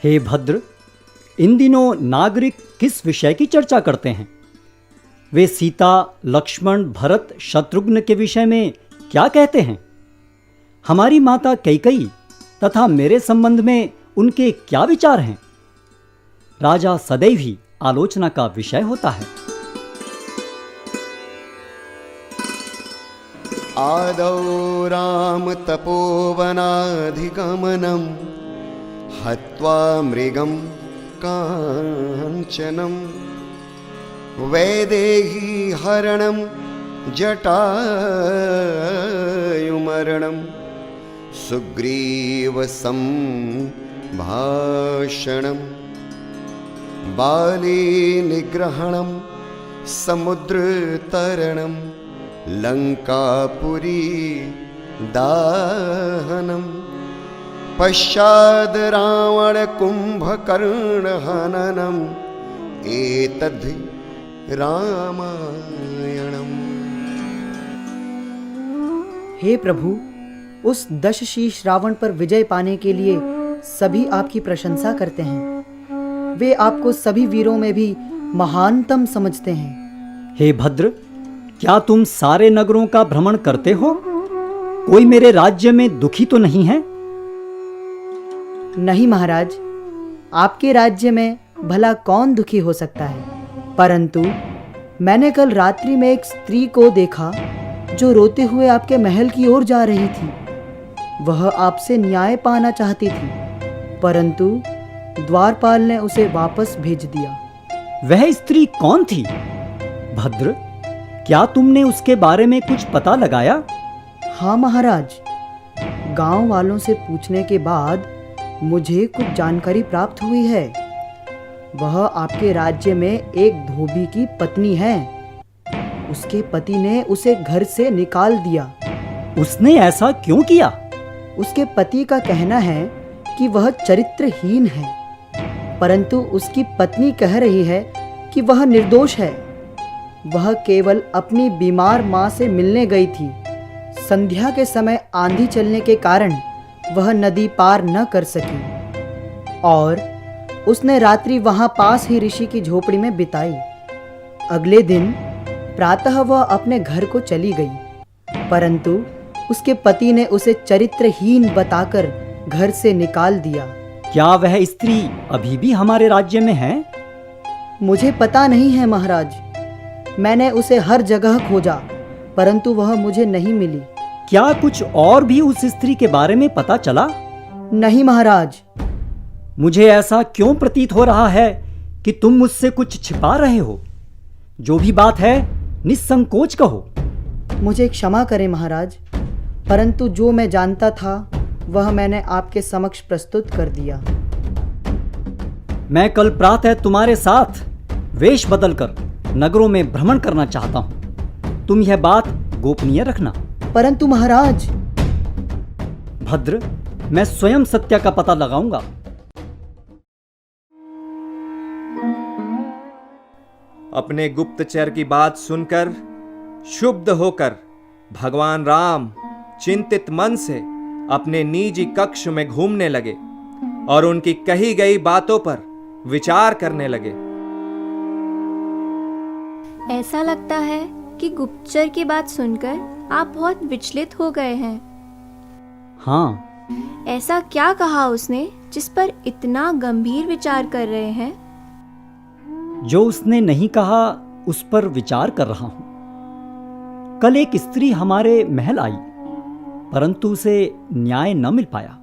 हे भद्र, इन दिनों नागरिक किस विषय की चर्चा करते हैं? वे सीता, लक्ष्मण, भरत, शत्रुघ्न के विषय में क्या कहते हैं? हमारी माता कैकेयी तथा मेरे संबंध में उनके क्या विचार हैं? राजा सदैव ही आलोचना का विषय होता है। आदौ राम तपोवनाधिगमनं हत्वा मृगं काञ्चनं वैदेही हरणं जटायुमरणं सुग्रीव संभाषणं बाली निग्रहणं समुद्रतरणं लंकापुरी दाहनं पश्चाद् रावण कुंभकर्ण हननम् एतद्धि रामायणम्। हे प्रभु, उस दशशीष रावण पर विजय पाने के लिए सभी आपकी प्रशंसा करते हैं। वे आपको सभी वीरों में भी महानतम समझते हैं। हे भद्र, क्या तुम सारे नगरों का भ्रमण करते हो? कोई मेरे राज्य में दुखी तो नहीं है? नहीं महाराज, आपके राज्य में भला कौन दुखी हो सकता है। परंतु मैंने कल रात्रि में एक स्त्री को देखा जो रोते हुए आपके महल की ओर जा रही थी। वह आपसे न्याय पाना चाहती थी, परंतु द्वारपाल ने उसे वापस भेज दिया। वह स्त्री कौन थी? भद्र, क्या तुमने उसके बारे में कुछ पता लगाया? हाँ महाराज, गांव वालों से पूछने के बाद मुझे कुछ जानकारी प्राप्त हुई है। वह आपके राज्य में एक धोबी की पत्नी है। उसके पति ने उसे घर से निकाल दिया। उसने ऐसा क्यों किया? उसके पति का कहना है कि वह चरित्रहीन है, परंतु उसकी पत्नी कह रही है कि वह निर्दोष है। वह केवल अपनी बीमार माँ से मिलने गई थी। संध्या के समय आंधी चलने के कारण वह नदी पार न कर सकी और उसने रात्रि वहां पास ही ऋषि की झोपड़ी में बिताई। अगले दिन प्रातः वह अपने घर को चली गई, परंतु उसके पति ने उसे चरित्रहीन बताकर घर से निकाल दिया। क्या वह स्त्री अभी भी हमारे राज्य में है? मुझे पता नहीं है महाराज। मैंने उसे हर जगह खोजा, परंतु वह मुझे नहीं मिली। क्या कुछ और भी उस स्त्री के बारे में पता चला? नहीं महाराज। मुझे ऐसा क्यों प्रतीत हो रहा है कि तुम मुझसे कुछ छिपा रहे हो? जो भी बात है निस्संकोच कहो। मुझे क्षमा करें महाराज, परंतु जो मैं जानता था वह मैंने आपके समक्ष प्रस्तुत कर दिया। मैं कल प्रातः तुम्हारे साथ वेश बदलकर नगरों में भ्रमण करना चाहता हूं। तुम यह बात गोपनीय रखना। परंतु महाराज। भद्र, मैं स्वयं सत्य का पता लगाऊंगा। अपने गुप्तचर की बात सुनकर क्षुब्ध होकर भगवान राम चिंतित मन से अपने निजी कक्ष में घूमने लगे और उनकी कही गई बातों पर विचार करने लगे। ऐसा लगता है कि गुप्तचर की बात सुनकर आप बहुत विचलित हो गए हैं। हाँ। ऐसा क्या कहा उसने जिस पर इतना गंभीर विचार कर रहे हैं? जो उसने नहीं कहा उस पर विचार कर रहा हूं। कल एक स्त्री हमारे महल आई, परंतु उसे न्याय न मिल पाया।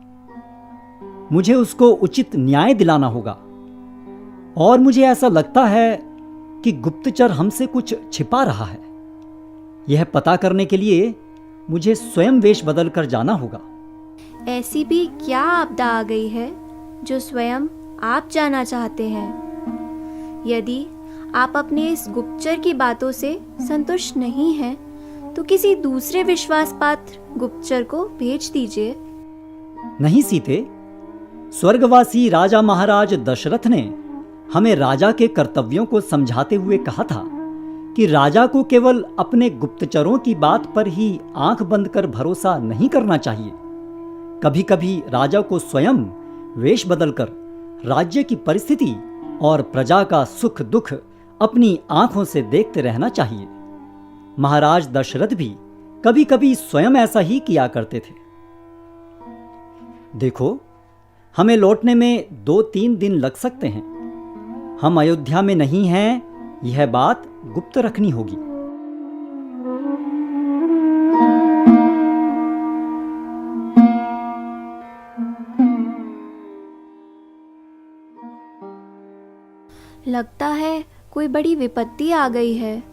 मुझे उसको उचित न्याय दिलाना होगा और मुझे ऐसा लगता है कि गुप्तचर हमसे कुछ छिपा रहा है। यह पता करने के लिए मुझे स्वयं वेश बदल कर जाना होगा। ऐसी भी क्या आपदा आ गई है जो स्वयं आप जाना चाहते हैं? यदि आप अपने इस गुप्तचर की बातों से संतुष्ट नहीं हैं, तो किसी दूसरे विश्वास पात्र गुप्तचर को भेज दीजिए। नहीं सीते, स्वर्गवासी राजा महाराज दशरथ ने हमें राजा के कर्तव्यों को समझाते हुए कहा था कि राजा को केवल अपने गुप्तचरों की बात पर ही आंख बंद कर भरोसा नहीं करना चाहिए। कभी कभी राजा को स्वयं वेश बदलकर राज्य की परिस्थिति और प्रजा का सुख दुख अपनी आंखों से देखते रहना चाहिए। महाराज दशरथ भी कभी कभी स्वयं ऐसा ही किया करते थे। देखो, हमें लौटने में 2-3 दिन लग सकते हैं। हम अयोध्या में नहीं हैं, यह बात गुप्त रखनी होगी। लगता है कोई बड़ी विपत्ति आ गई है।